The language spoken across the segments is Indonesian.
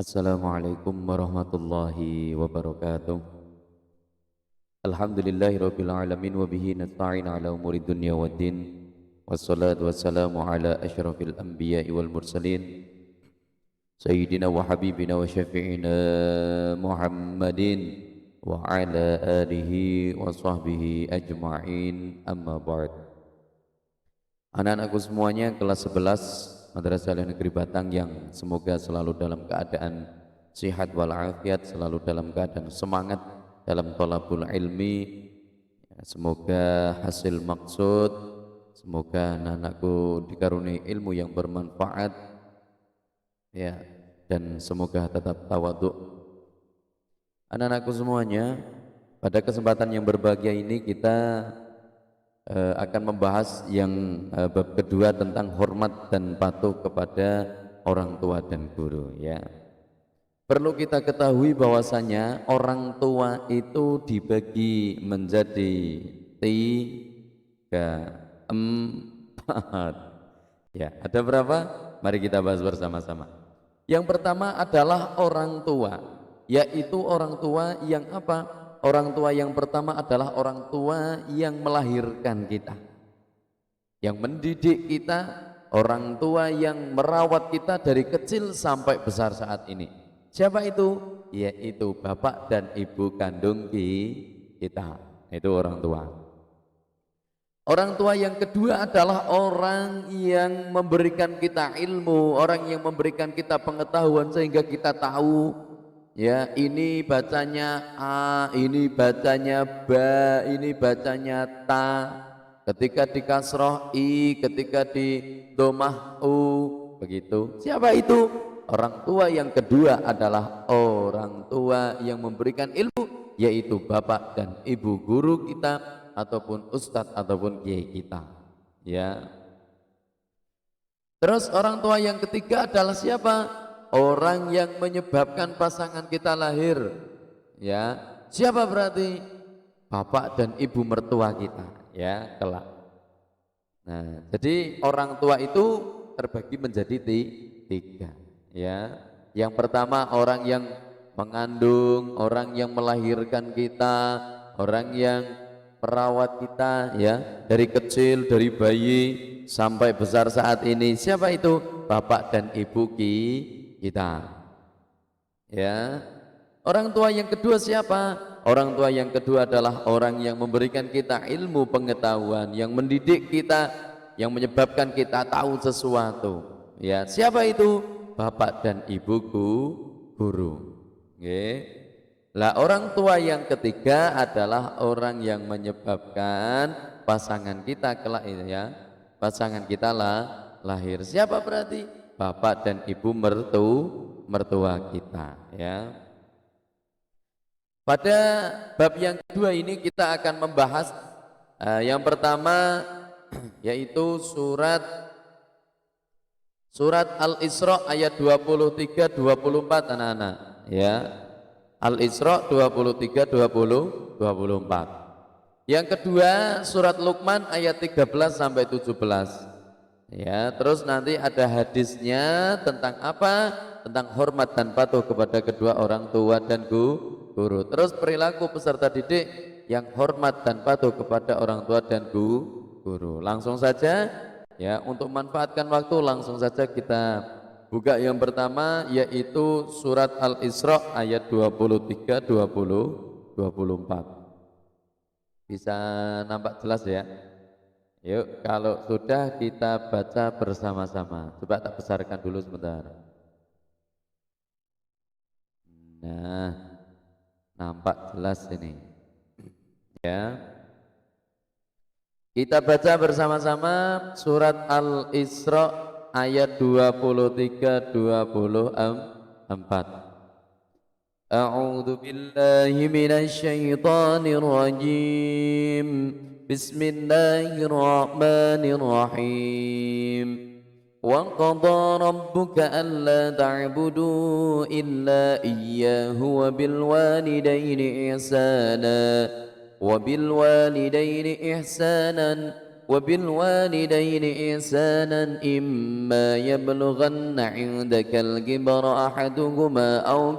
Assalamualaikum warahmatullahi wabarakatuh. Alhamdulillahirabbil alamin wa bihi nasta'in ala umuri dunya waddin. Wassalatu wassalamu ala asyrafil anbiya'i wal mursalin sayyidina wa habibina wa syafi'ina Muhammadin wa ala alihi wa sahbihi ajma'in, amma ba'd. Anak-anakku semuanya, kelas 11 Madrasah Negeri Batang yang semoga selalu dalam keadaan sihat walafiat, selalu dalam keadaan semangat dalam thalabul ilmi. Semoga hasil maksud, semoga anak-anakku dikaruniai ilmu yang bermanfaat, ya, dan semoga tetap tawadhu. Anak-anakku semuanya, pada kesempatan yang berbahagia ini kita akan membahas yang bab kedua tentang hormat dan patuh kepada orang tua dan guru, ya. Perlu kita ketahui bahwasanya orang tua itu dibagi menjadi tiga, empat. Ya, ada berapa? Mari kita bahas bersama-sama. Yang pertama adalah orang tua, yaitu orang tua yang apa? Orang tua yang pertama adalah orang tua yang melahirkan kita, yang mendidik kita, orang tua yang merawat kita dari kecil sampai besar saat ini. Siapa itu? Yaitu bapak dan ibu kandung kita. Itu orang tua. Orang tua yang kedua adalah orang yang memberikan kita ilmu, orang yang memberikan kita pengetahuan sehingga kita tahu, ya, ini bacanya A, ini bacanya Ba, ini bacanya Ta. Ketika di kasroh I, ketika di domah U, begitu. Siapa itu? Orang tua yang kedua adalah orang tua yang memberikan ilmu, yaitu bapak dan ibu guru kita ataupun ustadz ataupun kiai kita, ya. Terus orang tua yang ketiga adalah siapa? Orang yang menyebabkan pasangan kita lahir, ya. Siapa berarti? Bapak dan ibu mertua kita, ya, kelak. Nah, jadi orang tua itu terbagi menjadi tiga, ya. Yang pertama orang yang mengandung, orang yang melahirkan kita, orang yang perawat kita, ya, dari kecil, dari bayi sampai besar saat ini. Siapa itu? Bapak dan ibu kita, ya. Orang tua yang kedua siapa? Orang tua yang kedua adalah orang yang memberikan kita ilmu pengetahuan, yang mendidik kita, yang menyebabkan kita tahu sesuatu, ya. Siapa itu? Bapak dan ibuku guru, okay. Lah orang tua yang ketiga adalah orang yang menyebabkan pasangan kita kelak, ya, pasangan kita lahir. Siapa berarti? Bapak dan ibu mertua kita, ya. Pada bab yang kedua ini kita akan membahas yang pertama yaitu surat Al-Isra ayat 23 24, anak-anak, ya. Al-Isra 23 20 24. Yang kedua surat Luqman ayat 13 sampai 17. Ya, terus nanti ada hadisnya tentang apa? Tentang hormat dan patuh kepada kedua orang tua dan guru. Terus perilaku peserta didik yang hormat dan patuh kepada orang tua dan guru. Langsung saja, ya, untuk memanfaatkan waktu langsung saja kita buka yang pertama, yaitu surat Al-Isra ayat 23 20 24. Bisa nampak jelas, ya? Yuk, kalau sudah kita baca bersama-sama. Coba tak besarkan dulu sebentar. Nah, nampak jelas ini, ya. Kita baca bersama-sama surat Al-Isra ayat 23 24. A'udzu billahi minasy syaithanir rajim. Bismillahirrahmanirrahim. Wa qadha rabbuka alla ta'budu illa iyyahu wa bil walidayni ihsana وبالوالدين إحسانا إما يبلغن عندك الكبر أحدهما أو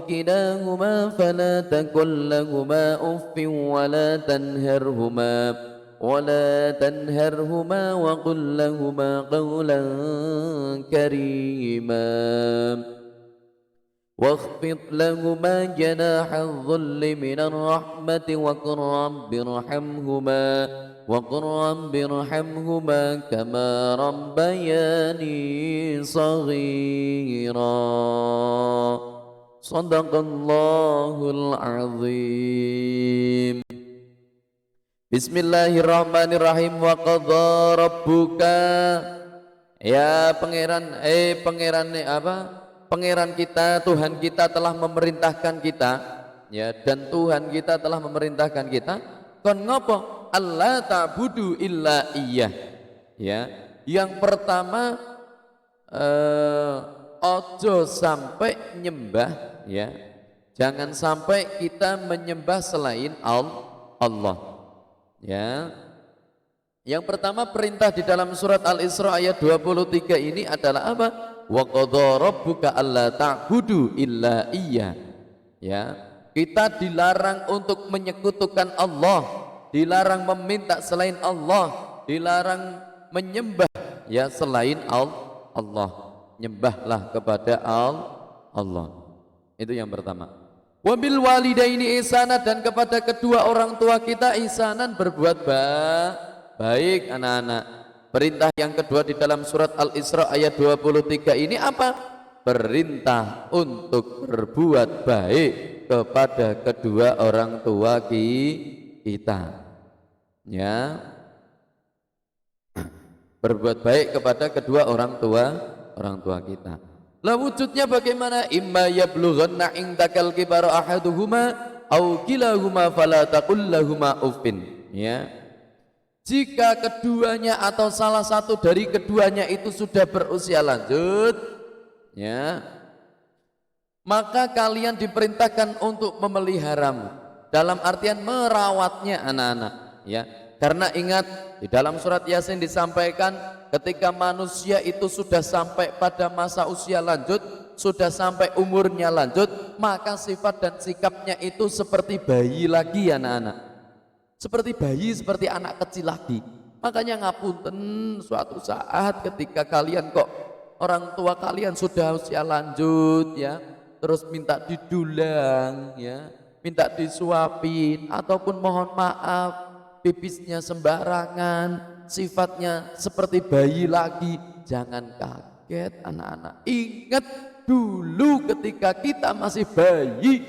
كلاهما فلا تقل لهما أف ولا تنهرهما وقل لهما قولا كريما واخفض لهما جناح الذل من الرحمة وقل رب ارحمهما كما ربياني صغيرا صدق الله العظيم. Bismillahirrahmanirrahim. Wa qadha rabbuka, ya pangeran pangeran kita, Tuhan kita telah memerintahkan kita, ya, dan Tuhan kita telah memerintahkan kita kon ngopo alla ta'budu illa iyyah, ya. Yang pertama ojo sampai nyembah, ya, jangan sampai kita menyembah selain Allah. Ya, yang pertama perintah di dalam surat Al-Isra ayat 23 ini adalah apa? Wa qadha rabbuka alla ta'budu illa iyyah. Ya, kita dilarang untuk menyekutukan Allah, dilarang meminta selain Allah, dilarang menyembah, ya, selain Allah. Nyembahlah kepada Allah. Itu yang pertama. Wabil walidaini ihsana, dan kepada kedua orang tua kita ihsanan, berbuat baik anak-anak. Perintah yang kedua di dalam surat Al-Isra ayat 23 ini apa? Perintah untuk berbuat baik kepada kedua orang tua kita. Ya. Berbuat baik kepada kedua orang tua kita. Lah wujudnya bagaimana? Imma yablughanna indakal kibara ahaduhuma aw kilahuma fala taqul lahumā uffin. Ya. Jika keduanya atau salah satu dari keduanya itu sudah berusia lanjut, ya, maka kalian diperintahkan untuk memeliharamu, dalam artian merawatnya anak-anak, ya. Karena ingat di dalam surat Yasin disampaikan ketika manusia itu sudah sampai pada masa usia lanjut, sudah sampai umurnya lanjut, maka sifat dan sikapnya itu seperti bayi lagi anak-anak. Seperti bayi, seperti anak kecil lagi. Makanya ngapunten, suatu saat ketika kalian kok orang tua kalian sudah usia lanjut, ya, terus minta didulang, ya, minta disuapin, ataupun mohon maaf pipisnya sembarangan, sifatnya seperti bayi lagi, jangan kaget anak-anak. Ingat dulu ketika kita masih bayi,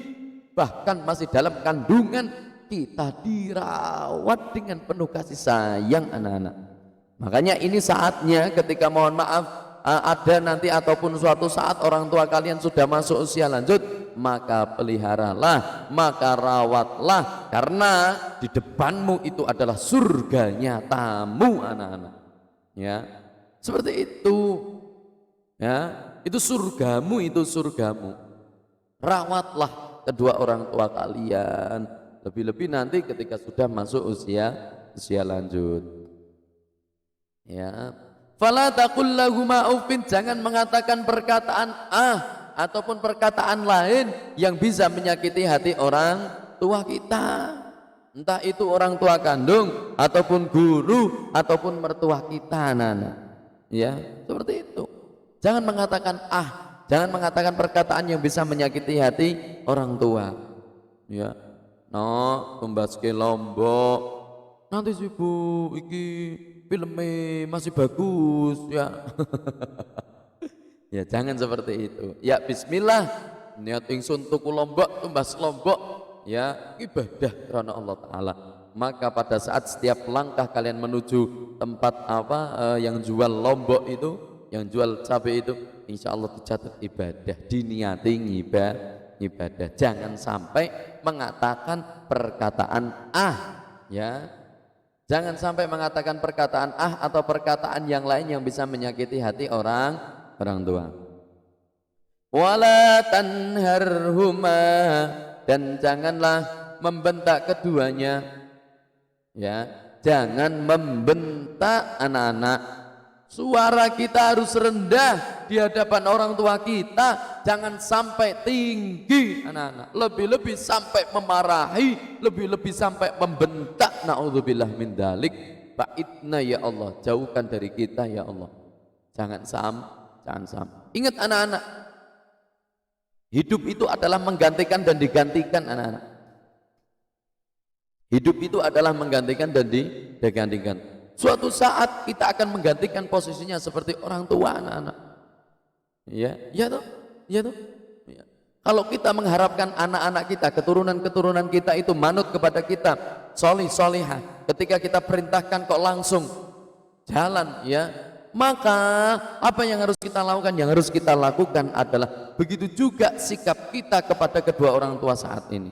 bahkan masih dalam kandungan, kita dirawat dengan penuh kasih sayang anak-anak. Makanya ini saatnya ketika mohon maaf ada nanti ataupun suatu saat orang tua kalian sudah masuk usia lanjut, maka peliharalah, maka rawatlah, karena di depanmu itu adalah surganya tamu anak-anak. Ya, seperti itu. Ya, itu surgamu, itu surgamu. Rawatlah kedua orang tua kalian, lebih-lebih nanti ketika sudah masuk usia lanjut. Ya. Fala taqul lahumā uffin, jangan mengatakan perkataan ataupun perkataan lain yang bisa menyakiti hati orang tua kita. Entah itu orang tua kandung ataupun guru ataupun mertua kita anak-anak. Ya, seperti itu. Jangan mengatakan jangan mengatakan perkataan yang bisa menyakiti hati orang tua. Ya. No, tumbaske Lombok. Nanti sih Bu, iki filmnya masih bagus, ya. Ya, jangan seperti itu. Ya, bismillah, niat ingsun tuku Lombok, tumbas Lombok, ya, ibadah karena Allah Ta'ala. Maka pada saat setiap langkah kalian menuju tempat yang jual Lombok itu, yang jual cabai itu, insya Allah dicatat ibadah, diniati ibadah. Jangan sampai mengatakan perkataan ya. Jangan sampai mengatakan perkataan atau perkataan yang lain yang bisa menyakiti hati orang tua. Wala tanharhuma, dan janganlah membentak keduanya. Ya, jangan membentak anak-anak. Suara kita harus rendah di hadapan orang tua kita, jangan sampai tinggi anak-anak, lebih-lebih sampai memarahi, lebih-lebih sampai membentak. Na'udzubillah min dzalik. Ba'idna ya Allah, jauhkan dari kita ya Allah. Jangan sampai. Ingat anak-anak, hidup itu adalah menggantikan dan digantikan anak-anak. Hidup itu adalah menggantikan dan digantikan. Suatu saat kita akan menggantikan posisinya seperti orang tua anak-anak. Ya toh. Ya. Kalau kita mengharapkan anak-anak kita, keturunan-keturunan kita itu manut kepada kita, solihah, ketika kita perintahkan kok langsung jalan, ya, maka apa yang harus kita lakukan? Yang harus kita lakukan adalah begitu juga sikap kita kepada kedua orang tua saat ini.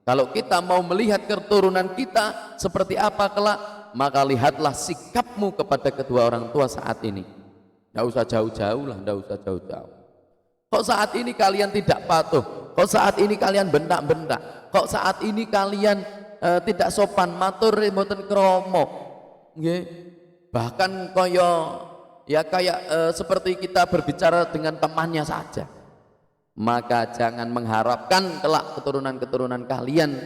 Kalau kita mau melihat keturunan kita seperti apa kelak, maka lihatlah sikapmu kepada kedua orang tua saat ini. Tidak usah jauh-jauh lah, tidak usah jauh-jauh. Kok saat ini kalian tidak patuh? Kok saat ini kalian bentak-bentak? Kok saat ini kalian tidak sopan, matur mboten kromo? Nggih. Bahkan kayak seperti kita berbicara dengan temannya saja. Maka jangan mengharapkan kelak keturunan-keturunan kalian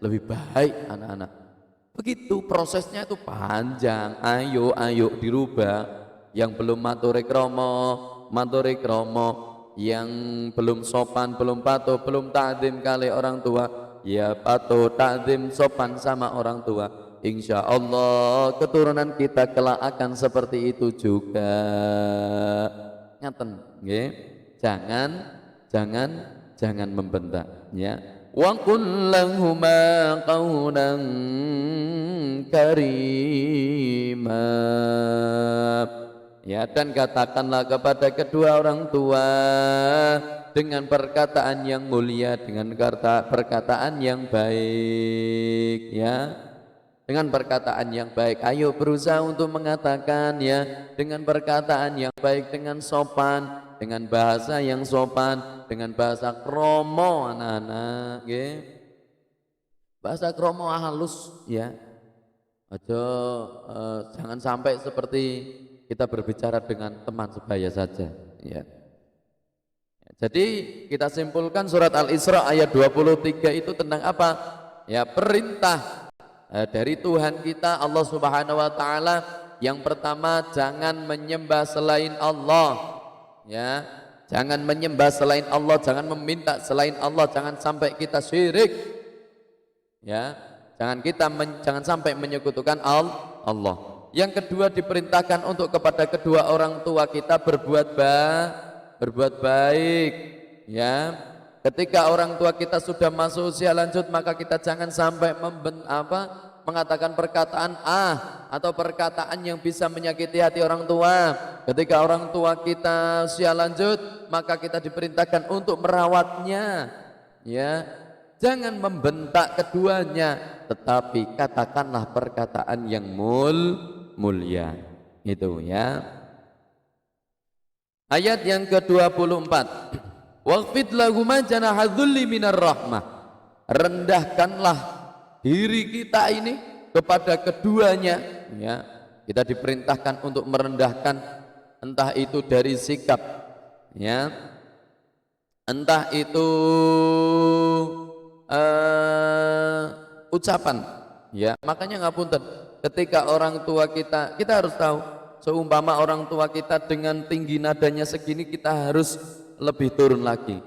lebih baik anak-anak. Begitu prosesnya itu panjang. Ayo dirubah. Yang belum maturi kromo, yang belum sopan, belum patuh, belum ta'zim kali orang tua, ya patuh, ta'zim, sopan sama orang tua. Insya Allah keturunan kita kelak akan seperti itu juga. Ngaten, nggih. Jangan membentak, ya. Wa qul lahuma qawlan karima. Ya, dan katakanlah kepada kedua orang tua dengan perkataan yang mulia, dengan perkataan yang baik, ya. Dengan perkataan yang baik. Ayo berusaha untuk mengatakan, ya, dengan perkataan yang baik, dengan sopan, dengan bahasa yang sopan, dengan bahasa kromo anak-anak, ya. Bahasa kromo halus, ya. Jangan sampai seperti kita berbicara dengan teman sebaya saja, ya. Jadi kita simpulkan surat Al-Isra ayat 23 itu tentang apa? Ya, perintah dari Tuhan kita Allah Subhanahu wa taala. Yang pertama, jangan menyembah selain Allah. Ya, jangan menyembah selain Allah, jangan meminta selain Allah, jangan sampai kita syirik. Ya, jangan sampai menyekutukan Allah. Yang kedua, diperintahkan untuk kepada kedua orang tua kita berbuat baik, ya. Ketika orang tua kita sudah masuk usia lanjut, maka kita jangan sampai mengatakan perkataan atau perkataan yang bisa menyakiti hati orang tua. Ketika orang tua kita usia lanjut, maka kita diperintahkan untuk merawatnya, ya. Jangan membentak keduanya, tetapi katakanlah perkataan yang mulia. Itu, ya. Ayat yang ke-24. Waqfid lahuma janaha dzulli minar rahmah. Rendahkanlah diri kita ini kepada keduanya, ya. Kita diperintahkan untuk merendahkan, entah itu dari sikap, ya, entah itu ucapan, ya. Makanya ngapunten, ketika orang tua kita harus tahu, seumpama orang tua kita dengan tinggi nadanya segini, kita harus lebih turun lagi.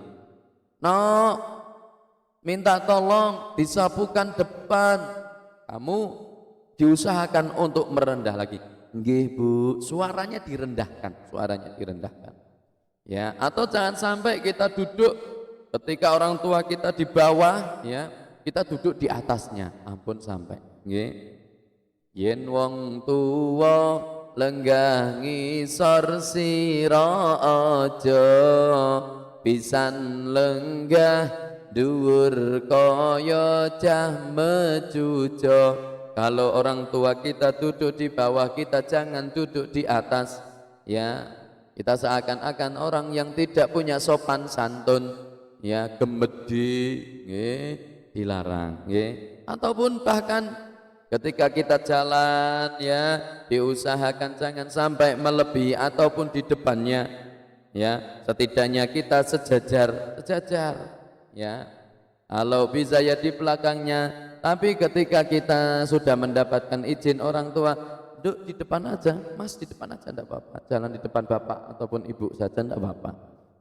Minta tolong disapukan depan, kamu diusahakan untuk merendah lagi. Nggih Bu, suaranya direndahkan, ya. Atau jangan sampai kita duduk ketika orang tua kita di bawah, ya, kita duduk di atasnya, ampun sampai. Nggih. Yen wong tuwa lenggah ngisor sira aja, pisan lenggah dhuwur kaya cah mecuco. Kalau orang tua kita duduk di bawah, kita jangan duduk di atas, ya. Kita seakan-akan orang yang tidak punya sopan santun, ya, gemedi, nggih, dilarang, nggih. Ataupun bahkan Ketika kita jalan ya, diusahakan jangan sampai melebihi ataupun di depannya ya, setidaknya kita sejajar ya. Kalau bisa ya di belakangnya, tapi ketika kita sudah mendapatkan izin orang tua, duduk di depan aja, mas di depan aja enggak apa-apa, jalan di depan bapak ataupun ibu saja enggak apa-apa.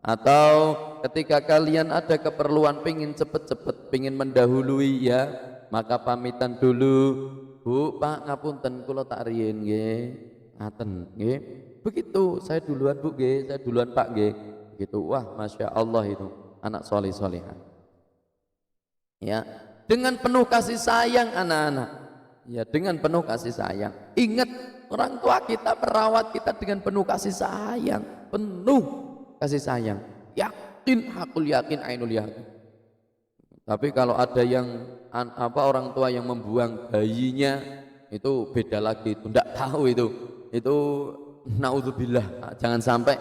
Atau ketika kalian ada keperluan pingin cepet-cepet, pingin mendahului ya, maka pamitan dulu, bu pak ngapunten kula tak riyen nggih, ngaten nggih, begitu saya duluan bu nggih, saya duluan pak nggih, gitu. Wah masya Allah itu anak soleh solehah ya, dengan penuh kasih sayang anak-anak ya, dengan penuh kasih sayang. Ingat, orang tua kita merawat kita dengan penuh kasih sayang, penuh kasih sayang, yakin, hakul yakin, ainul yakin. Tapi kalau ada yang orang tua yang membuang bayinya, itu beda lagi, itu tidak tahu, itu naudzubillah, jangan sampai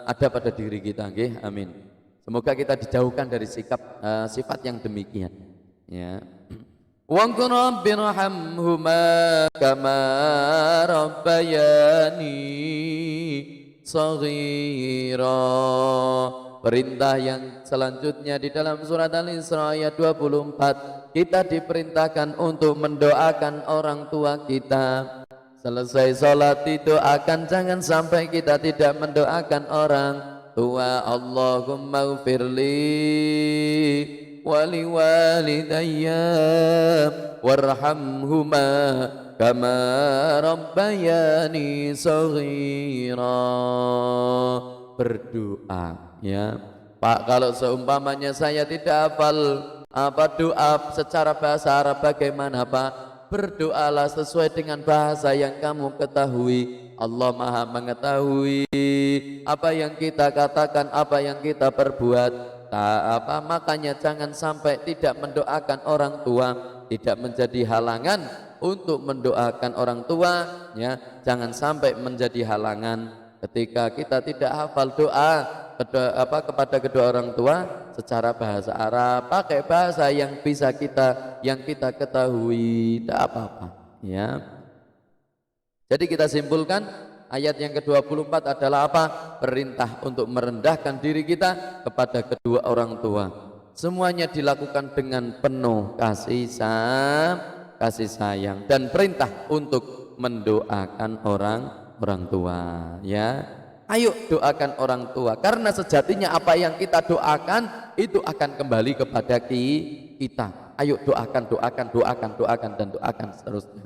ada pada diri kita, nggih, amin. Semoga kita dijauhkan dari sikap sifat yang demikian ya. Wa qur rabbirhamhuma kama rabbayani shaghira. Perintah yang selanjutnya di dalam surat Al-Isra ayat 24, kita diperintahkan untuk mendoakan orang tua kita. Selesai sholat didoakan, jangan sampai kita tidak mendoakan orang tua. Allahumma ufirli wali walidayya warhamhuma kama rabbayani shaghira. Berdoa ya Pak, kalau seumpamanya saya tidak hafal doa secara bahasa Arab, bagaimana Pak? Berdoalah sesuai dengan bahasa yang kamu ketahui. Allah Maha mengetahui apa yang kita katakan, apa yang kita perbuat. Makanya jangan sampai tidak mendoakan orang tua, tidak menjadi halangan untuk mendoakan orang tua ya. Jangan sampai menjadi halangan ketika kita tidak hafal doa kepada kedua orang tua secara bahasa Arab, pakai bahasa yang bisa yang kita ketahui, tidak apa-apa ya. Jadi kita simpulkan, ayat yang ke-24 adalah apa? Perintah untuk merendahkan diri kita kepada kedua orang tua. Semuanya dilakukan dengan penuh kasih sayang, dan perintah untuk mendoakan orang tua ya. Ayo doakan orang tua, karena sejatinya apa yang kita doakan itu akan kembali kepada kita. Ayo doakan dan doakan seterusnya.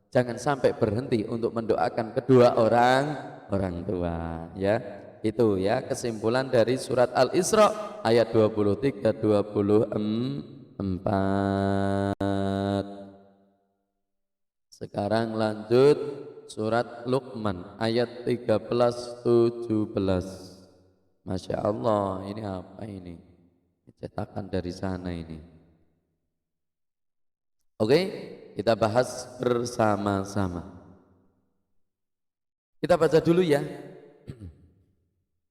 Jangan sampai berhenti untuk mendoakan kedua orang tua ya. Itu ya kesimpulan dari surat Al-Isra ayat 23 24. Sekarang lanjut surat Luqman ayat 13-17. Masya Allah, ini apa ini? Cetakan dari sana ini. Oke, kita bahas bersama-sama. Kita baca dulu ya.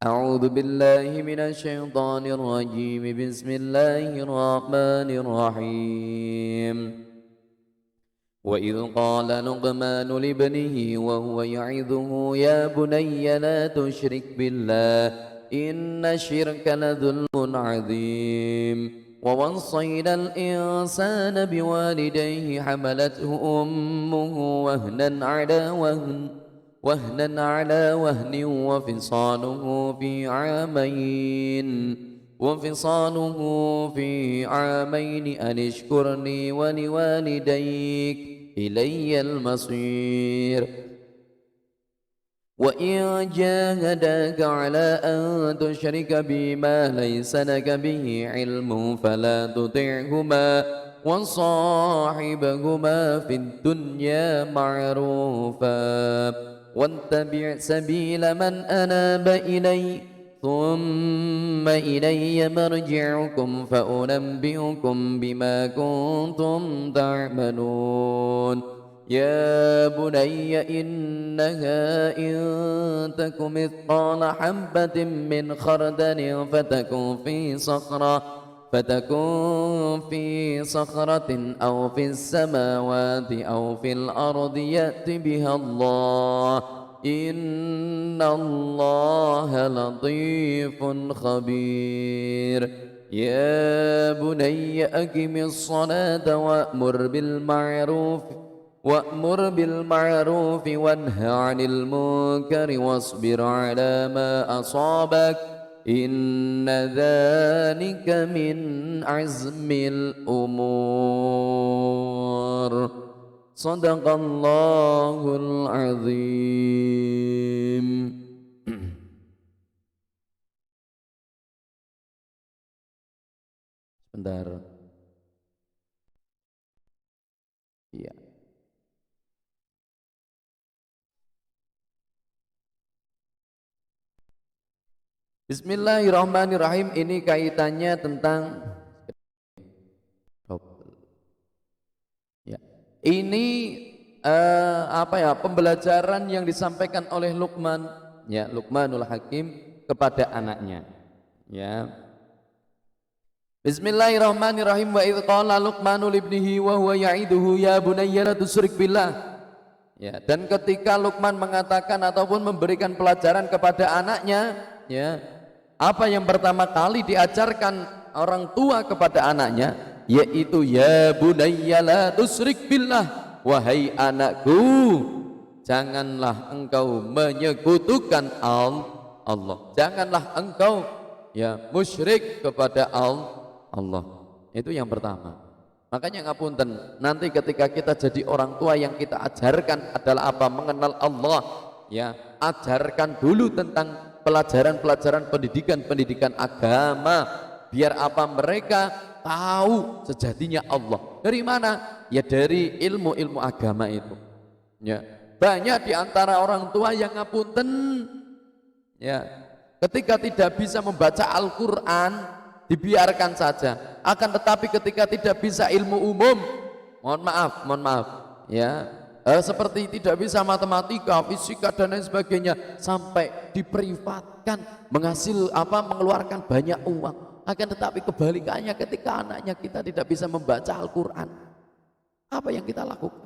A'udzu billahi minasyaitonir rajim. Bismillahirrahmanirrahim. وإذ قال لقمان لابنه وهو يعظه يا بني لا تشرك بالله إن الشرك لظلم عظيم ووصينا الإنسان بوالديه حملته أمه وهنا على وهن وفصاله في عامين أن اشكرني ولوالديك إلي المصير وإن جاهداك على أن تشرك بي ما ليس لك به علم فلا تطعهما وصاحبهما في الدنيا معروفا واتبع سبيل من أناب إلي ثم إلي مرجعكم فأنبئكم بما كنتم تعملون يا بني إنها إن تك مثقال حبة من خردل فتكن فتكون في صخرة أو في السماوات أو في الأرض يأت بها الله إن الله لطيف خبير يا بني أقم الصلاة وأمر بالمعروف وانه عن المنكر واصبر على ما أصابك إن ذلك من عزم الأمور صدق الله العظيم. Sebentar. Iya. Bismillahirrahmanirrahim. Ini kaitannya tentang ya. Ini pembelajaran yang disampaikan oleh Luqman, ya, Luqmanul Hakim kepada anaknya, ya. Bismillahirrahmanirrahim. Wa idz qala Luqmanu libnihi wa huwa ya'iduhu ya bunayya la tusyrik billah. Ya, dan ketika Luqman mengatakan ataupun memberikan pelajaran kepada anaknya, ya, apa yang pertama kali diajarkan orang tua kepada anaknya, yaitu ya bunayya la tusyrik billah, wahai anakku, janganlah engkau menyekutukan Allah, janganlah engkau, ya, musyrik kepada Allah. Itu yang pertama. Makanya ngapunten, nanti ketika kita jadi orang tua, yang kita ajarkan adalah apa? Mengenal Allah, ya. Ajarkan dulu tentang pelajaran-pelajaran pendidikan agama, biar apa? Mereka tahu sejatinya Allah. Dari mana? Ya dari ilmu-ilmu agama itu, ya. Banyak di antara orang tua yang ngapunten, ya, ketika tidak bisa membaca Al-Quran dibiarkan saja, akan tetapi ketika tidak bisa ilmu umum, mohon maaf, ya, seperti tidak bisa matematika, fisika dan lain sebagainya, sampai diprivatkan, mengeluarkan banyak uang. Akan tetapi kebalikannya, ketika anaknya kita tidak bisa membaca Al-Quran, apa yang kita lakukan?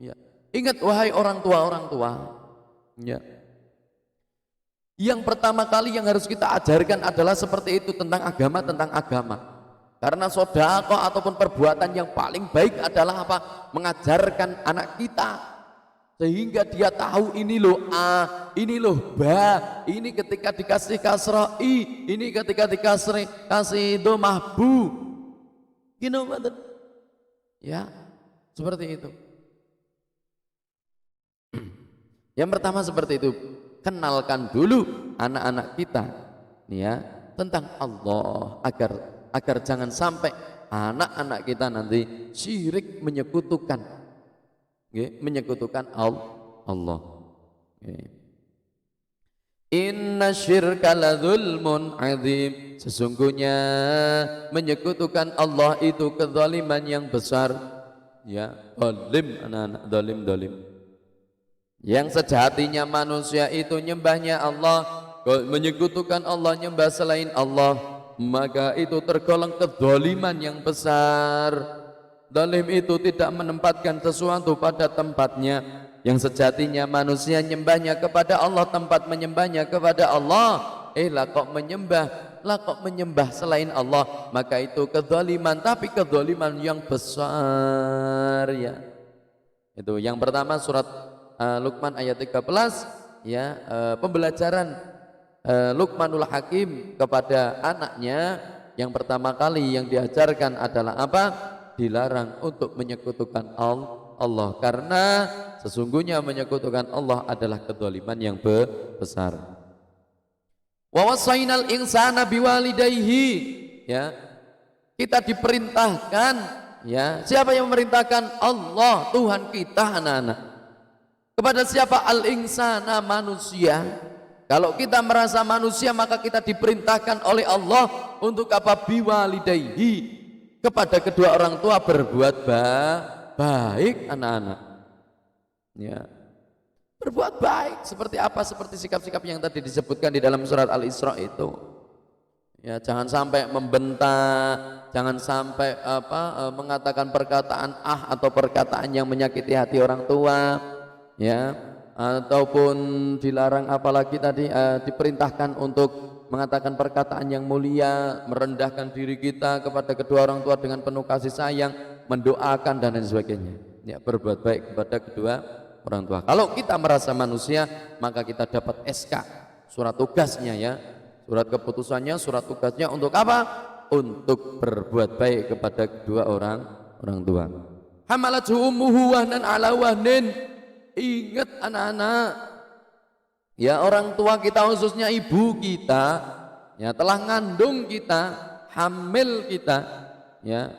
Ya. Ingat wahai orang tua, ya, yang pertama kali yang harus kita ajarkan adalah seperti itu, tentang agama. Karena sedekah ataupun perbuatan yang paling baik adalah apa? Mengajarkan anak kita, sehingga dia tahu ini loh A, ini loh ba, ini ketika dikasih kasrah I, ini ketika kasih domah bu, gini, ya, seperti itu. Yang pertama seperti itu, kenalkan dulu anak-anak kita, ya, tentang Allah, agar jangan sampai anak-anak kita nanti syirik, menyekutukan, okay, menyekutukan Allah. Okay. Inna syirka la dzulmun adzim, sesungguhnya menyekutukan Allah itu kezaliman yang besar, ya. Zalim, anak-anak, zalim. Yang sejatinya manusia itu nyembahnya Allah, menyekutukan Allah, nyembah selain Allah, maka itu tergolong kezaliman yang besar. Zalim itu tidak menempatkan sesuatu pada tempatnya. Yang sejatinya manusia nyembahnya kepada Allah, tempat menyembahnya kepada Allah, lah kok menyembah selain Allah, maka itu kezaliman, tapi kezaliman yang besar, ya. Itu yang pertama, surat Luqman ayat 13, ya, pembelajaran Luqmanul Hakim kepada anaknya. Yang pertama kali yang diajarkan adalah apa? Dilarang untuk menyekutukan Allah, karena sesungguhnya menyekutukan Allah adalah kezaliman yang besar. Wa wasainal insana biwalidayhi, ya, kita diperintahkan, ya, siapa yang memerintahkan? Allah, Tuhan kita, anak-anak. Kepada siapa? Al-insana, manusia. Kalau kita merasa manusia, maka kita diperintahkan oleh Allah untuk apa? Biwalidayhi, kepada kedua orang tua berbuat baik, anak-anak, ya. Berbuat baik seperti apa? Seperti sikap-sikap yang tadi disebutkan di dalam surat Al-Isra itu, Ya, jangan sampai membentak, jangan sampai mengatakan perkataan atau perkataan yang menyakiti hati orang tua, ya, ataupun dilarang, apalagi tadi diperintahkan untuk mengatakan perkataan yang mulia, merendahkan diri kita kepada kedua orang tua dengan penuh kasih sayang, mendoakan dan lain sebagainya. Ya, berbuat baik kepada kedua orang tua. Kalau kita merasa manusia, maka kita dapat SK, surat tugasnya, ya. Surat keputusannya, surat tugasnya untuk apa? Untuk berbuat baik kepada kedua orang tua. Hamalathu ummuhu wahnan ala wahnin. Ingat anak-anak, ya, orang tua kita khususnya ibu kita, ya, telah ngandung kita, hamil kita, ya,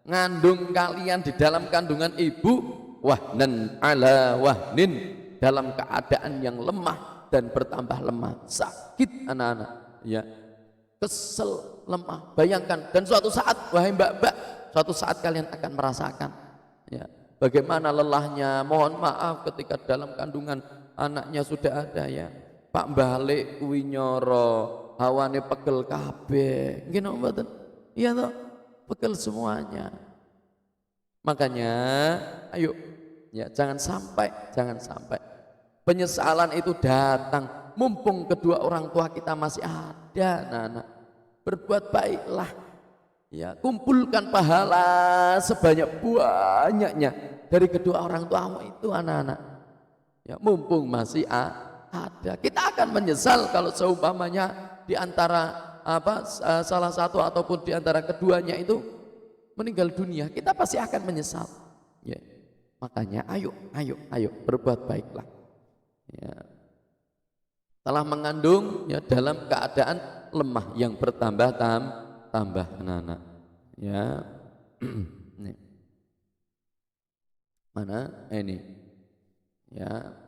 ngandung kalian di dalam kandungan ibu, wahnan ala wahnin, dalam keadaan yang lemah dan bertambah lemah, sakit anak-anak, ya, kesel, lemah. Bayangkan, dan suatu saat, wahai mbak-mbak, suatu saat kalian akan merasakan, ya, bagaimana lelahnya. Mohon maaf ketika dalam kandungan anaknya sudah ada, ya, Pak balik kuwi nyoro, hawane pegel kabeh, nggih napa mboten? Iya toh, pegel semuanya. Makanya ayo, ya, jangan sampai penyesalan itu datang mumpung kedua orang tua kita masih ada. Nah, berbuat baiklah, ya, kumpulkan pahala sebanyak-banyaknya dari kedua orang tuamu itu anak-anak, ya, mumpung masih ada. Kita akan menyesal kalau seumpamanya di antara salah satu ataupun di antara keduanya itu meninggal dunia, kita pasti akan menyesal, ya. Makanya ayo berbuat baiklah, ya. Telah mengandung, ya, dalam keadaan lemah yang bertambah tambah anak-anak, ya. Nih. Mana ini, ya,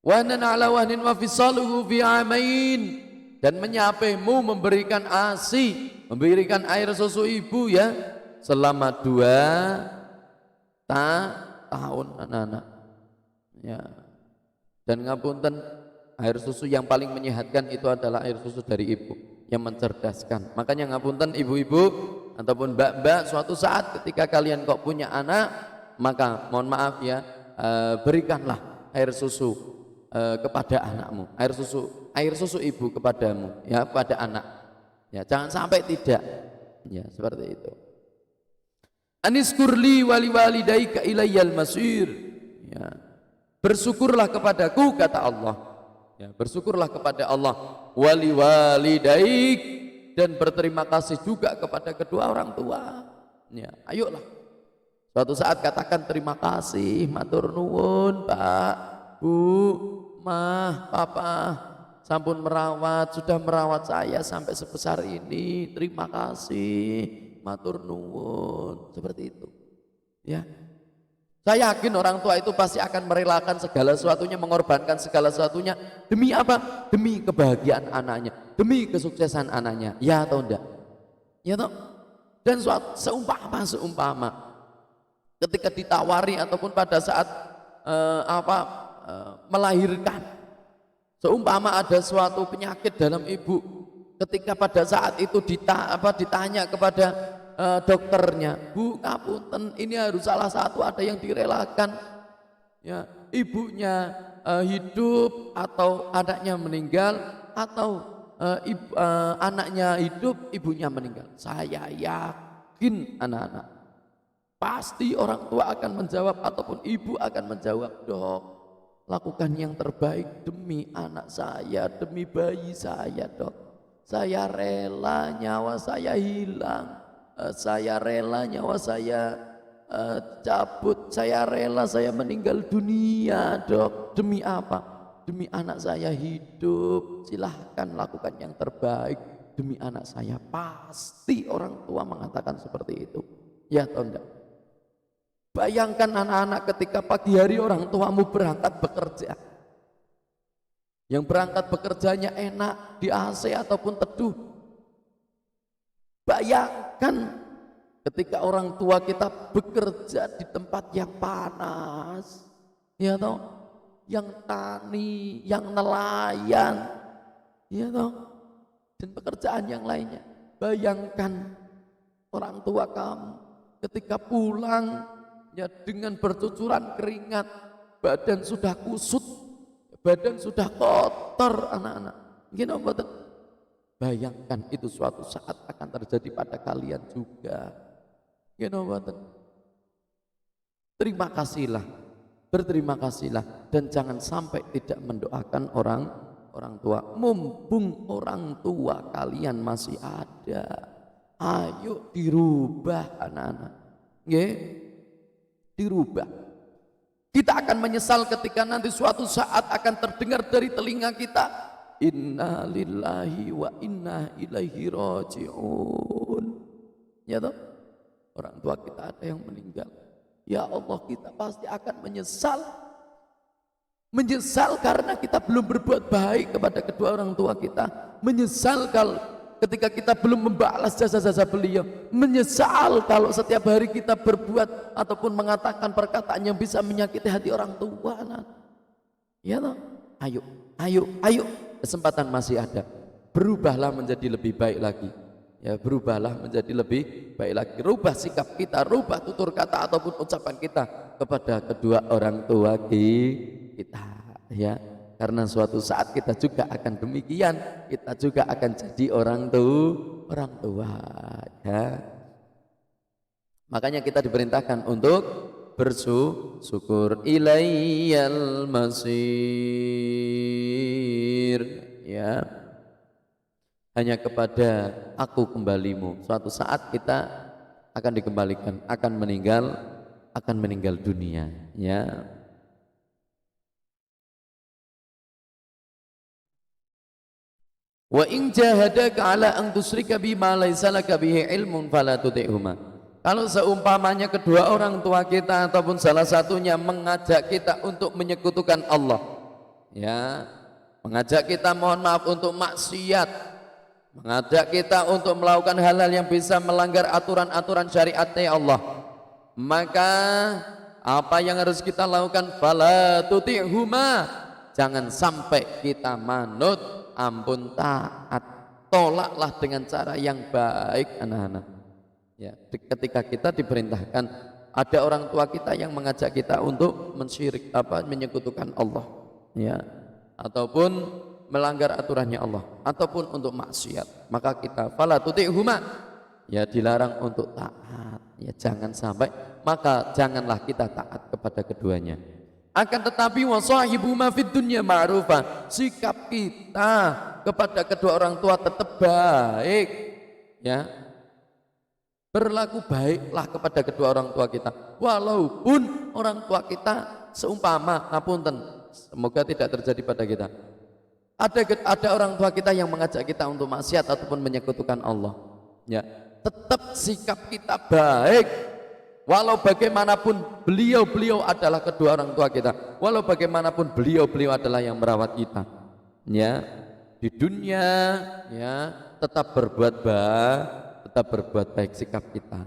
wahnan ala wahnin wa fisaluhu fi amain, dan menyapimu, memberikan ASI, memberikan air susu ibu, ya, selama 2 tahun anak-anak, ya. Dan ngapunten, air susu yang paling menyehatkan itu adalah air susu dari ibu yang mencerdaskan. Makanya ngapunten ibu-ibu ataupun mbak-mbak, suatu saat ketika kalian kok punya anak, maka mohon maaf, ya, berikanlah air susu kepada anakmu, air susu ibu kepadamu, ya, kepada anak, ya, jangan sampai tidak, ya, seperti itu. Aniskurli wali walidaika ilayyal masir, ya, bersyukurlah kepadaku, kata Allah, ya, bersyukurlah kepada Allah, wali walidaik, dan berterima kasih juga kepada kedua orang tua, ya. Ayolah, suatu saat katakan terima kasih, matur nuwun Pak, Bu, Mah, Papa, sampun sudah merawat saya sampai sebesar ini, terima kasih, matur nuwun, seperti itu, ya. Saya yakin orang tua itu pasti akan merelakan segala sesuatunya, mengorbankan segala sesuatunya, demi apa? Demi kebahagiaan anaknya, demi kesuksesan anaknya, ya atau enggak? Ya toh? Dan seumpama ketika ditawari ataupun pada saat melahirkan, seumpama ada suatu penyakit dalam ibu, ketika pada saat itu ditanya kepada dokternya, Bu, ngapunten, ini harus salah satu ada yang direlakan, ya, ibunya hidup atau anaknya meninggal, atau anaknya hidup, ibunya meninggal. Saya yakin anak-anak, pasti orang tua akan menjawab ataupun ibu akan menjawab, Dok, lakukan yang terbaik demi anak saya, demi bayi saya, Dok. Saya rela nyawa saya hilang, saya rela nyawa saya cabut, saya rela saya meninggal dunia, Dok. Demi apa? Demi anak saya hidup. Silahkan lakukan yang terbaik demi anak saya. Pasti orang tua mengatakan seperti itu, ya atau enggak? Bayangkan anak-anak ketika pagi hari orang tuamu berangkat bekerja, yang berangkat bekerjanya enak di AC ataupun teduh. Bayangkan ketika orang tua kita bekerja di tempat yang panas, ya toh, yang tani, yang nelayan, ya toh, dan pekerjaan yang lainnya. Bayangkan orang tua kamu ketika pulang ya dengan bercucuran keringat, badan sudah kusut, badan sudah kotor anak-anak. Gini apa? Bayangkan itu suatu saat akan terjadi pada kalian juga. Gini apa? Terima kasihlah, berterima kasihlah, dan jangan sampai tidak mendoakan orang tua. Mumpung orang tua kalian masih ada, ayo dirubah anak-anak. Nggih, dirubah. Kita akan menyesal ketika nanti suatu saat akan terdengar dari telinga kita, inna lillahi wa inna ilaihi raji'un. Ya toh? Orang tua kita ada yang meninggal. Ya Allah, kita pasti akan menyesal. Menyesal karena kita belum berbuat baik kepada kedua orang tua kita. Menyesal kalau ketika kita belum membalas jasa-jasa beliau. Menyesal kalau setiap hari kita berbuat ataupun mengatakan perkataan yang bisa menyakiti hati orang tua. Nah. Ya toh? Ayo. Kesempatan masih ada. Berubahlah menjadi lebih baik lagi. Ya, berubahlah menjadi lebih baik lagi. Rubah sikap kita, rubah tutur kata ataupun ucapan kita kepada kedua orang tua kita, ya. Karena suatu saat kita juga akan demikian, kita juga akan jadi orang tua, ya. Makanya kita diperintahkan untuk bersyukur. Ilaiyal masir, ya. Hanya kepada aku kembalimu. Suatu saat kita akan dikembalikan, akan meninggal dunia, ya. Wa in jahadaka ala an tusyrika bima laisa laka bihi ilmun fala tuti'huma. Kalau seumpamanya kedua orang tua kita ataupun salah satunya mengajak kita untuk menyekutukan Allah, ya, mengajak kita mohon maaf untuk maksiat, mengajak kita untuk melakukan hal-hal yang bisa melanggar aturan-aturan syariatnya Allah, maka apa yang harus kita lakukan? Fala tuti'huma, jangan sampai kita manut, ampun taat, tolaklah dengan cara yang baik anak-anak. Ya, ketika kita diperintahkan ada orang tua kita yang mengajak kita untuk menyekutukan Allah, ya, ataupun melanggar aturannya Allah ataupun untuk maksiat, maka kita fala tuti'huma, ya, dilarang untuk taat, ya, jangan sampai, maka janganlah kita taat kepada keduanya. Akan tetapi wasahibuhuma fid dunya ma'rufa, sikap kita kepada kedua orang tua tetap baik, ya, berlaku baiklah kepada kedua orang tua kita, walaupun orang tua kita seumpama, ngapunten, semoga tidak terjadi pada kita, ada orang tua kita yang mengajak kita untuk maksiat ataupun menyekutukan Allah, ya, tetap sikap kita baik, walau bagaimanapun beliau adalah kedua orang tua kita, walau bagaimanapun beliau adalah yang merawat kita, ya, di dunia, ya, tetap berbuat baik sikap kita,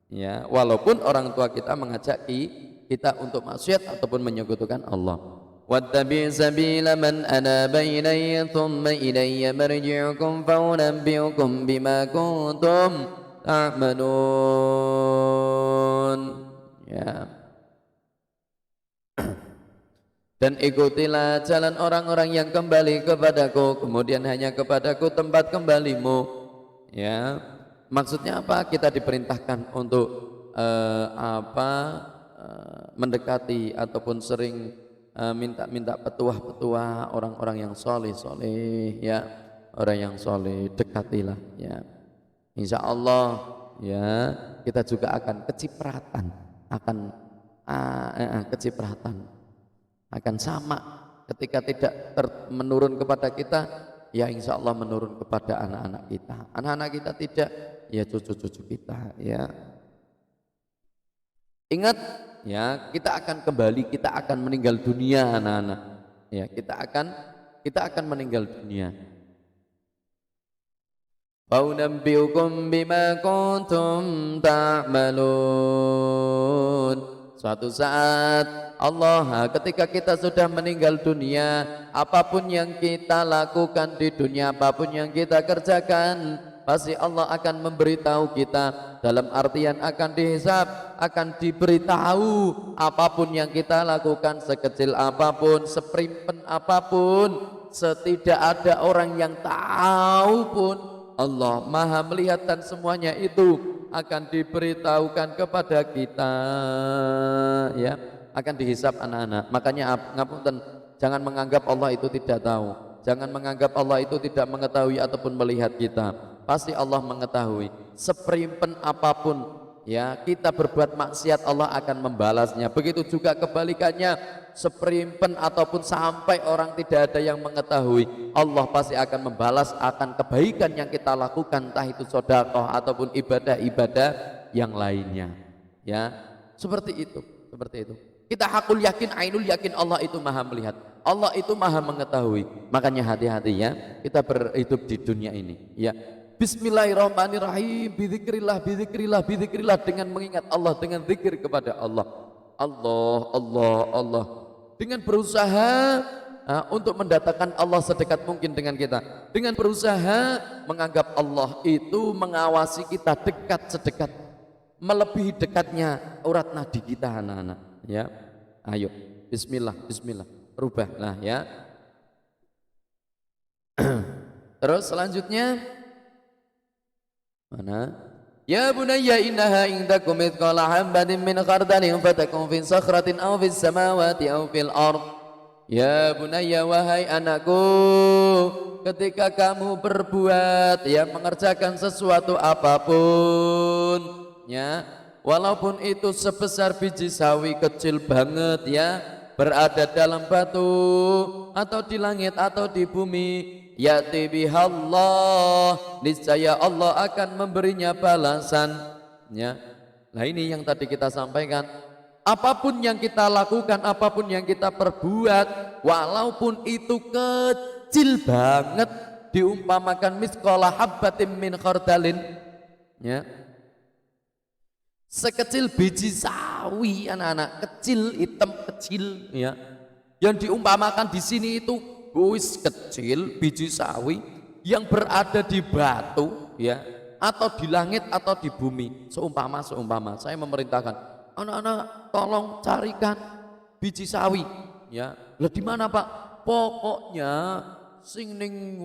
ya, walaupun orang tua kita mengajak kita untuk maksiat ataupun menyekutukan Allah. واتبع سبيل من أناب إلي ثم إلي مرجعكم فأنبئكم بما كنتم تعملون, ya. Dan ikutilah jalan orang-orang yang kembali kepadaku, kemudian hanya kepadaku tempat kembalimu, ya. Maksudnya apa? Kita diperintahkan untuk mendekati ataupun sering minta petuah orang-orang yang soleh, ya, orang yang soleh, dekatilah, ya. Insya Allah, ya, kita juga akan kecipratan, akan sama ketika tidak menurun kepada kita, ya insya Allah menurun kepada anak-anak kita tidak, ya cucu-cucu kita, ya. Ingat, ya, kita akan kembali, kita akan meninggal dunia anak-anak, ya, kita akan meninggal dunia. Faunabbiukum bima kuntum ta'malun, Suatu saat Allah ketika kita sudah meninggal dunia, apapun yang kita lakukan di dunia, apapun yang kita kerjakan, pasti Allah akan memberitahu kita, dalam artian akan dihisab, akan diberitahu apapun yang kita lakukan, sekecil apapun, seprimpen apapun, setidak ada orang yang tahu pun, Allah Maha melihat dan semuanya itu akan diberitahukan kepada kita, ya, akan dihisab anak-anak. Makanya ngapunten, jangan menganggap Allah itu tidak tahu, jangan menganggap Allah itu tidak mengetahui ataupun melihat kita. Pasti Allah mengetahui. Seprimpen apapun ya kita berbuat maksiat, Allah akan membalasnya. Begitu juga kebalikannya, seprimpen ataupun sampai orang tidak ada yang mengetahui, Allah pasti akan membalas akan kebaikan yang kita lakukan, entah itu sedekah ataupun ibadah-ibadah yang lainnya. Ya, seperti itu, seperti itu. Kita hakul yakin, ainul yakin, Allah itu maha melihat, Allah itu maha mengetahui. Makanya hati-hati ya, kita berhidup di dunia ini. Ya, Bismillahirrahmanirrahim, bidzikrillah, bidzikrillah, bidzikrillah, dengan mengingat Allah, dengan zikir kepada Allah. Allah, Allah, Allah. Dengan berusaha untuk mendatangkan Allah sedekat mungkin dengan kita. Dengan berusaha menganggap Allah itu mengawasi kita dekat sedekat, melebihi dekatnya urat nadi kita anak-anak. Ya, ayo, Bismillah, Bismillah, rubahlah ya. Terus selanjutnya mana? Ya bunayya innaha in takum mithqala habatin min khardalin fatakun fi sakhratin aw fis samawati aw fil ard. Ya bunayya, wahai anakku, ketika kamu berbuat ya mengerjakan sesuatu apapun ya, walaupun itu sebesar biji sawi kecil banget ya, berada dalam batu atau di langit atau di bumi, ya'ti bihallah, niscaya Allah akan memberinya balasan ya. Nah ini yang tadi kita sampaikan, apapun yang kita lakukan, apapun yang kita perbuat, walaupun itu kecil banget, diumpamakan misqala habbatin min khardalin ya, sekecil biji sawi anak-anak, kecil, hitam kecil ya, yang diumpamakan di sini itu wis kecil biji sawi yang berada di batu ya, atau di langit atau di bumi. Seumpama saya memerintahkan anak-anak tolong carikan biji sawi ya. Lah di mana Pak? Pokoknya sing ning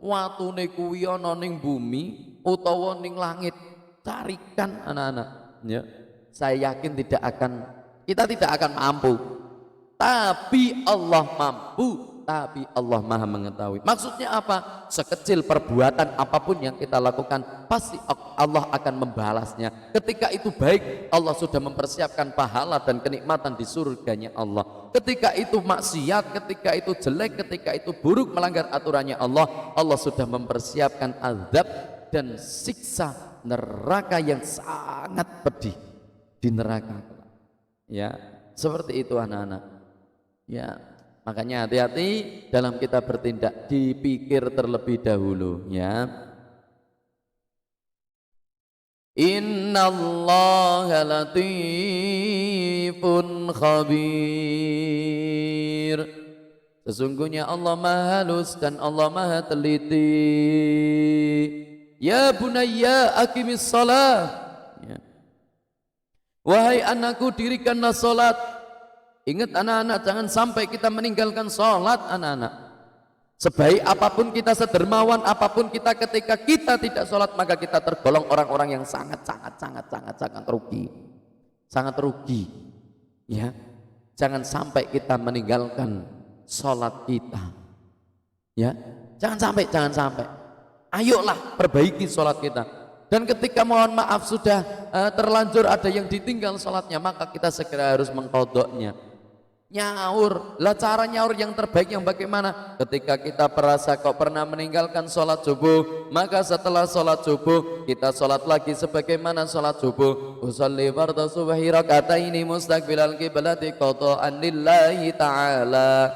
watune kuwi ana ning bumi utawa ning langit, carikan anak-anak ya. Saya yakin kita tidak akan mampu, tapi Allah mampu, tapi Allah maha mengetahui. Maksudnya apa? Sekecil perbuatan apapun yang kita lakukan, pasti Allah akan membalasnya. Ketika itu baik, Allah sudah mempersiapkan pahala dan kenikmatan di surganya Allah. Ketika itu maksiat, ketika itu jelek, ketika itu buruk, melanggar aturannya Allah, Allah sudah mempersiapkan azab dan siksa neraka yang sangat pedih di neraka. Ya, seperti itu anak-anak. Ya, makanya hati-hati dalam kita bertindak, dipikir terlebih dahulu ya. Innallaha latifun khabir. Sesungguhnya Allah maha halus dan Allah maha teliti. Ya bunayya aqimis shalah ya. Wahai anakku, dirikanlah salat. Ingat anak-anak, jangan sampai kita meninggalkan sholat anak-anak. Sebaik apapun kita, sedermawan apapun kita, ketika kita tidak sholat, maka kita tergolong orang-orang yang sangat rugi. Sangat rugi ya. Jangan sampai kita meninggalkan sholat kita ya. Jangan sampai. Ayolah perbaiki sholat kita. Dan ketika mohon maaf sudah terlanjur ada yang ditinggal sholatnya, maka kita segera harus mengqodoknya. Nyaur, lah cara nyaur yang terbaik yang bagaimana? Ketika kita merasa kok pernah meninggalkan sholat subuh, maka setelah sholat subuh kita sholat lagi sebagaimana sholat subuh. Usolli fardhu subhi rakataini mustaqbilal qiblati qada'an lillahi ta'ala.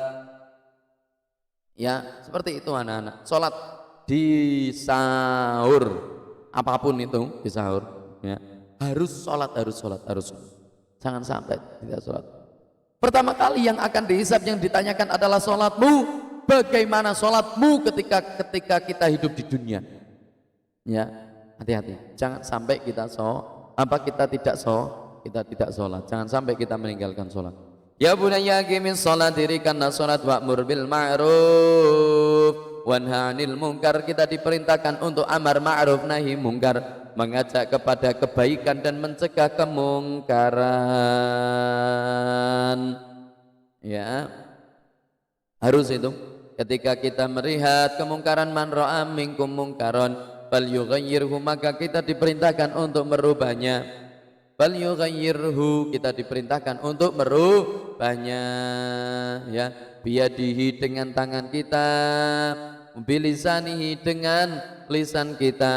Ya, seperti itu anak-anak. Sholat di sahur, apapun itu di sahur ya. Harus sholat. Jangan sampai tidak sholat. Pertama kali yang akan dihisab, yang ditanyakan adalah sholatmu. Bagaimana sholatmu ketika kita hidup di dunia? Ya, hati-hati. Jangan sampai kita tidak sholat. Jangan sampai kita meninggalkan sholat. Ya bunayya aqimis sholat, dirikanlah sholat, wa'mur bil ma'ruf wanha 'anil munkar. Kita diperintahkan untuk amar ma'ruf nahi munkar, mengajak kepada kebaikan dan mencegah kemungkaran. Ya, harus itu. Ketika kita melihat kemungkaran, man ra'a minkum mungkaron falyughayyirhu, maka kita diperintahkan untuk merubahnya. Falyughayyirhu, kita diperintahkan untuk merubahnya. Ya, biyadihi, dengan tangan kita, bilisanihi, dengan lisan kita,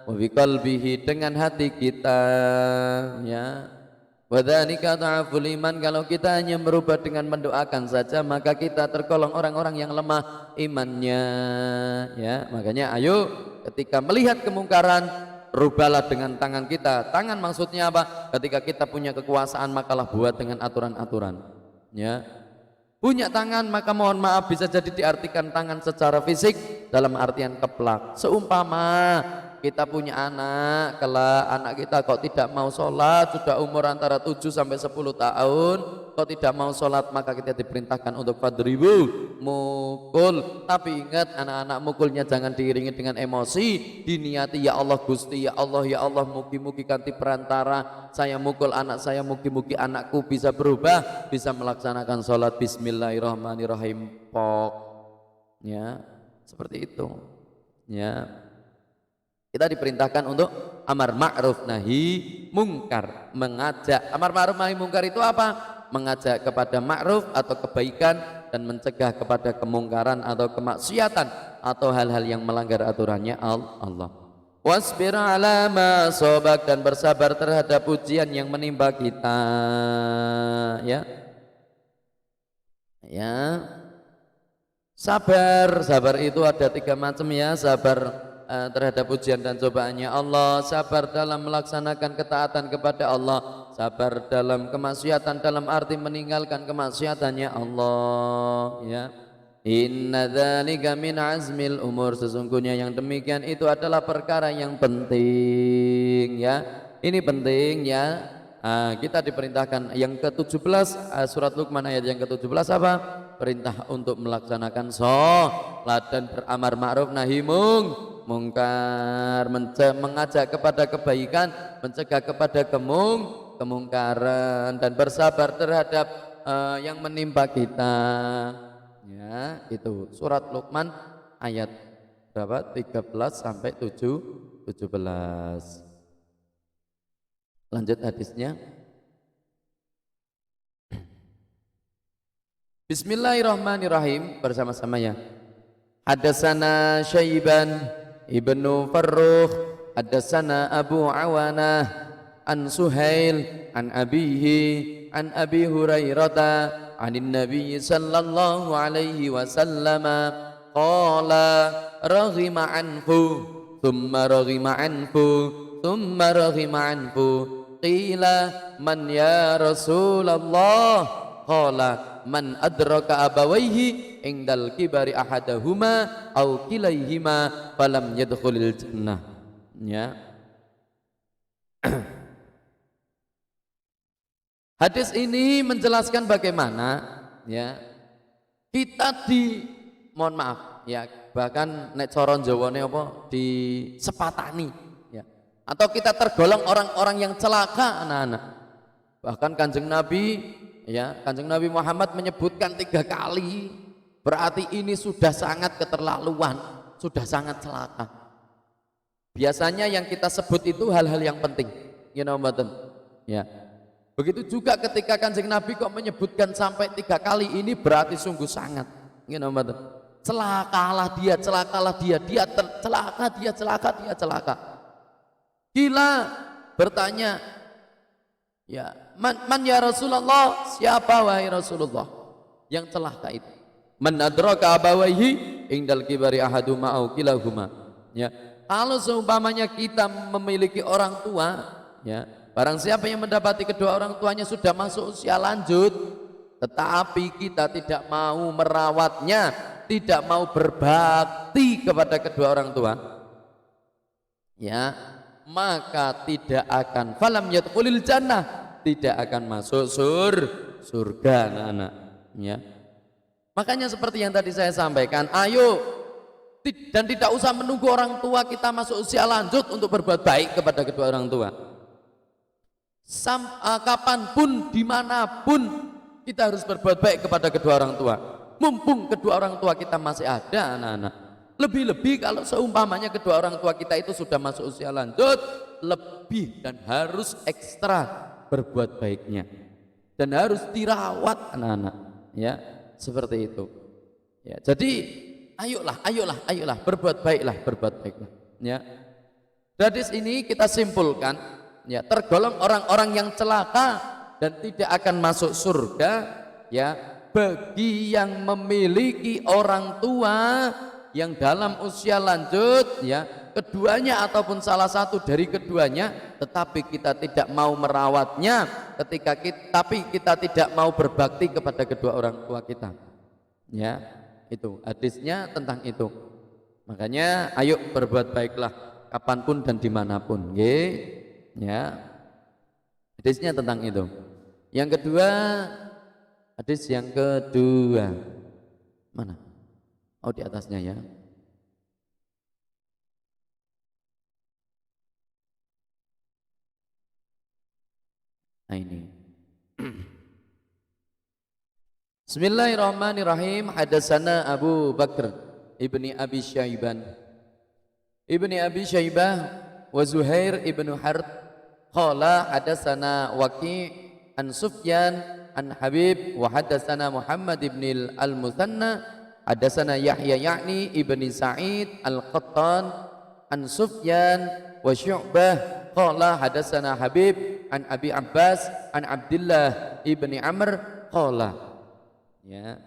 wa biqalbihi, dengan hati kita. Ya, wadzalika dha'ful iman, kalau kita hanya merubah dengan mendoakan saja, maka kita tergolong orang-orang yang lemah imannya. Ya, makanya ayo ketika melihat kemungkaran, rubahlah dengan tangan kita. Tangan maksudnya apa? Ketika kita punya kekuasaan, makalah buat dengan aturan-aturan. Ya, punya tangan, maka mohon maaf bisa jadi diartikan tangan secara fisik dalam artian keplak. Seumpama kita punya anak, kalau anak kita kok tidak mau sholat, sudah umur antara 7 sampai 10 tahun, kok tidak mau sholat, maka kita diperintahkan untuk fadribu, mukul. Tapi ingat, anak-anak mukulnya jangan diiringi dengan emosi, diniati ya Allah Gusti, ya Allah, mugi-mugi ganti perantara, saya mukul anak saya, mugi-mugi anakku bisa berubah, bisa melaksanakan sholat. Bismillahirrahmanirrahim, pok. Ya, seperti itu. Ya, kita diperintahkan untuk amar ma'ruf nahi mungkar, mengajak. Amar ma'ruf nahi mungkar itu apa? Mengajak kepada ma'ruf atau kebaikan dan mencegah kepada kemungkaran atau kemaksiatan atau hal-hal yang melanggar aturannya Allah. Wasbir ala ma sobak, dan bersabar terhadap ujian yang menimpa kita. Ya, ya, sabar itu ada 3 macam ya. Sabar terhadap ujian dan cobaannya Allah, sabar dalam melaksanakan ketaatan kepada Allah, sabar dalam kemaksiatan dalam arti meninggalkan kemaksiatannya Allah. Ya, inna dzalika min azmil umur, sesungguhnya yang demikian itu adalah perkara yang penting. Ya, ini penting ya. Kita diperintahkan yang ke-17 surat Luqman ayat yang ke-17 apa? Perintah untuk melaksanakan sholat dan beramar ma'ruf nahi mungkar, mengajak kepada kebaikan, mencegah kepada kemungkaran, dan bersabar terhadap yang menimpa kita. Ya, itu surat Luqman ayat berapa? 13 sampai 17. Lanjut hadisnya. Bismillahirrahmanirrahim, bersama-sama ya. Hadatsana Syaiban ibnu Farrukh, hadatsana Abu Awanah an Suhail an abihi an Abi Hurairah anin Nabi sallallahu alaihi wasallam qala raghima anhu thumma raghima anhu thumma raghima anhu qila man ya Rasulullah, qala man adraka abawaihi indal kibari ahadahuma au kilaihima falam yadkhulil jannah. Ya. Hadis ini menjelaskan bagaimana ya kita mohon maaf ya, bahkan nek coron Jawane apa disepatani ya, atau kita tergolong orang-orang yang celaka anak-anak. Bahkan Kanjeng Nabi ya, Kanjeng Nabi Muhammad menyebutkan 3 kali, berarti ini sudah sangat keterlaluan, sudah sangat celaka. Biasanya yang kita sebut itu hal-hal yang penting, you know, ya. Begitu juga ketika Kanjeng Nabi kok menyebutkan sampai 3 kali, ini berarti sungguh sangat, you know, celakalah dia, celaka. Gila bertanya, ya, man ya Rasulullah, siapa wahai Rasulullah yang celaka itu? Man adraka abawaihi indal kibari ahaduma au kilahuma. Ya, kalau seumpamanya kita memiliki orang tua, ya, Barang siapa yang mendapati kedua orang tuanya sudah masuk usia lanjut, tetapi kita tidak mau merawatnya, tidak mau berbakti kepada kedua orang tua, ya, maka tidak akan falam yadkhulil jannah, tidak akan masuk surga anak-anak, ya. Makanya seperti yang tadi saya sampaikan, ayo dan tidak usah menunggu orang tua kita masuk usia lanjut untuk berbuat baik kepada kedua orang tua. Kapanpun, dimanapun kita harus berbuat baik kepada kedua orang tua. Mumpung kedua orang tua kita masih ada anak-anak. Lebih-lebih kalau seumpamanya kedua orang tua kita itu sudah masuk usia lanjut, lebih dan harus ekstra berbuat baiknya. Dan harus dirawat anak-anak, ya. Seperti itu, ya. Jadi ayolah berbuat baiklah, ya. Dari ini kita simpulkan, ya, tergolong orang-orang yang celaka dan tidak akan masuk surga, ya, bagi yang memiliki orang tua yang dalam usia lanjut, ya, keduanya ataupun salah satu dari keduanya, tetapi kita tidak mau merawatnya, tapi kita tidak mau berbakti kepada kedua orang tua kita, ya. Itu hadisnya tentang itu. Makanya ayo berbuat baiklah kapanpun dan dimanapun, ya. Hadisnya tentang itu. Yang kedua, hadis yang kedua mana? Oh, di atasnya, ya. Nah, ini. Bismillahirrahmanirrahim. Hadatsana Abu Bakr ibni Abi Syaibah wa Zuhair ibnu Harb qala hadatsana Waqi' an Sufyan an Habib wa hadatsana Muhammad ibn al-Muthanna hadatsana Yahya ya'ni ibni Sa'id al-Qattan an Sufyan wa Syu'bah qala hadatsana Habib an Abi Abbas an Abdullah ibni Amr qala, ya,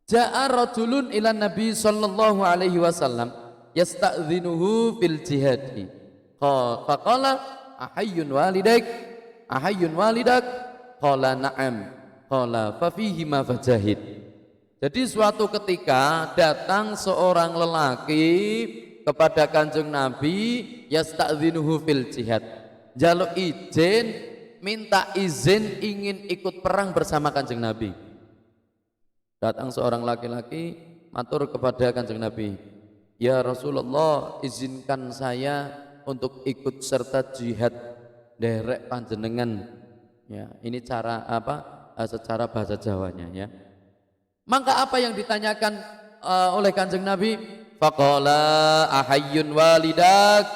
ja'a rajulun ila Nabi sallallahu alaihi wasallam yasta'dzinuhu fil jihadi faqala ahayyun walidak qala na'am qala fa fihi ma fajahid. Jadi suatu ketika datang seorang lelaki kepada Kanjeng Nabi yasta'dzinuhu fil jihad, jaluk izin, minta izin ingin ikut perang bersama Kanjeng Nabi. Datang seorang laki-laki matur kepada Kanjeng Nabi, ya Rasulullah, izinkan saya untuk ikut serta jihad derek panjenengan, ya. Ini cara apa, secara bahasa Jawanya, ya. Maka apa yang ditanyakan oleh Kanjeng Nabi? Faqala ahayyun walidak.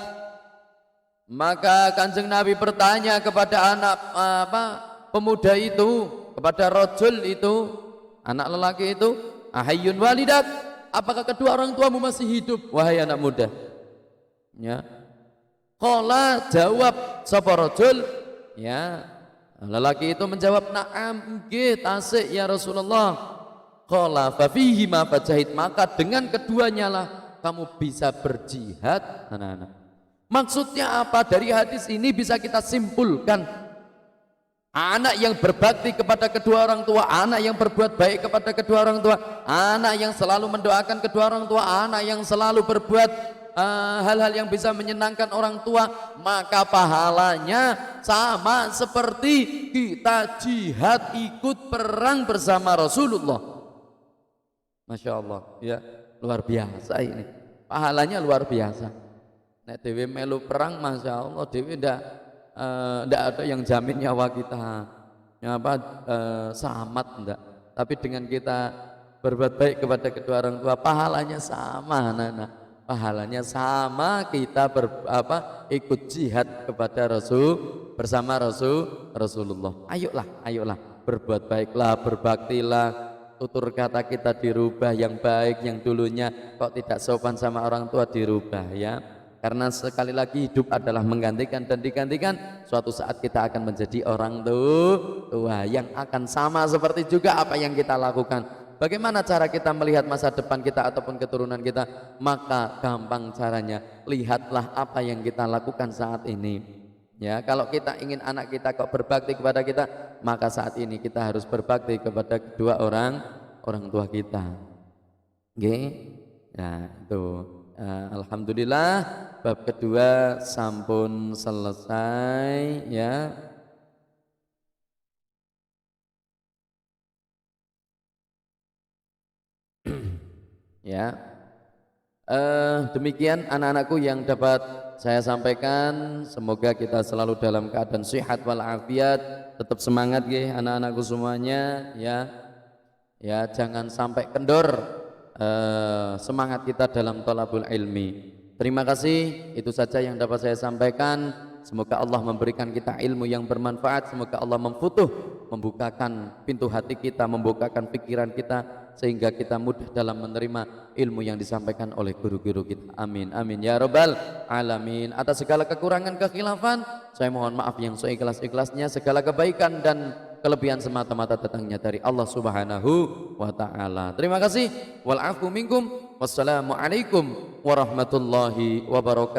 Maka Kanjeng Nabi bertanya kepada anak pemuda itu, kepada rajul itu, anak lelaki itu, ahayyun walidak, apakah kedua orang tuamu masih hidup wahai anak muda, ya. Qala, jawab sapa rajul, ya, lelaki itu menjawab, na'am, nggih tasik ya Rasulullah. Qala fa fihi ma fajahid, maka dengan keduanya lah kamu bisa berjihad anak-anak. Maksudnya apa? Dari hadis ini bisa kita simpulkan, anak yang berbakti kepada kedua orang tua, anak yang berbuat baik kepada kedua orang tua, anak yang selalu mendoakan kedua orang tua, anak yang selalu berbuat hal-hal yang bisa menyenangkan orang tua, maka pahalanya sama seperti kita jihad ikut perang bersama Rasulullah. Masya Allah, ya, luar biasa ini, pahalanya luar biasa. Nek dewe melu perang, Masya Allah, dewe ndak ada yang jamin nyawa kita, selamat ndak. Tapi dengan kita berbuat baik kepada kedua orang tua, pahalanya sama, anak-anak. Pahalanya sama, kita ikut jihad kepada bersama Rasulullah. Ayolah berbuat baiklah, berbaktilah, tutur kata kita dirubah yang baik, yang dulunya kok tidak sopan sama orang tua dirubah, ya. Karena sekali lagi hidup adalah menggantikan dan digantikan. Suatu saat kita akan menjadi orang tua yang akan sama seperti juga apa yang kita lakukan. Bagaimana cara kita melihat masa depan kita ataupun keturunan kita? Maka gampang caranya, lihatlah apa yang kita lakukan saat ini. Ya, kalau kita ingin anak kita kok berbakti kepada kita, maka saat ini kita harus berbakti kepada kedua orang tua kita. Oke. Nah, itu alhamdulillah bab kedua sampun selesai ya. Ya. Demikian anak-anakku yang dapat saya sampaikan, semoga kita selalu dalam keadaan sehat walafiat, tetap semangat ya anak-anakku semuanya ya. Ya, jangan sampai kendor semangat kita dalam thalabul ilmi. Terima kasih, itu saja yang dapat saya sampaikan. Semoga Allah memberikan kita ilmu yang bermanfaat, semoga Allah membukakan pintu hati kita, membukakan pikiran kita, sehingga kita mudah dalam menerima ilmu yang disampaikan oleh guru-guru kita. Amin, amin ya rabbal alamin. Atas segala kekurangan kekhilafan, saya mohon maaf yang seikhlas-ikhlasnya. Segala kebaikan dan kelebihan semata-mata datangnya dari Allah Subhanahu wa taala. Terima kasih. Wal afu minkum. Wassalamualaikum warahmatullahi wabarakatuh.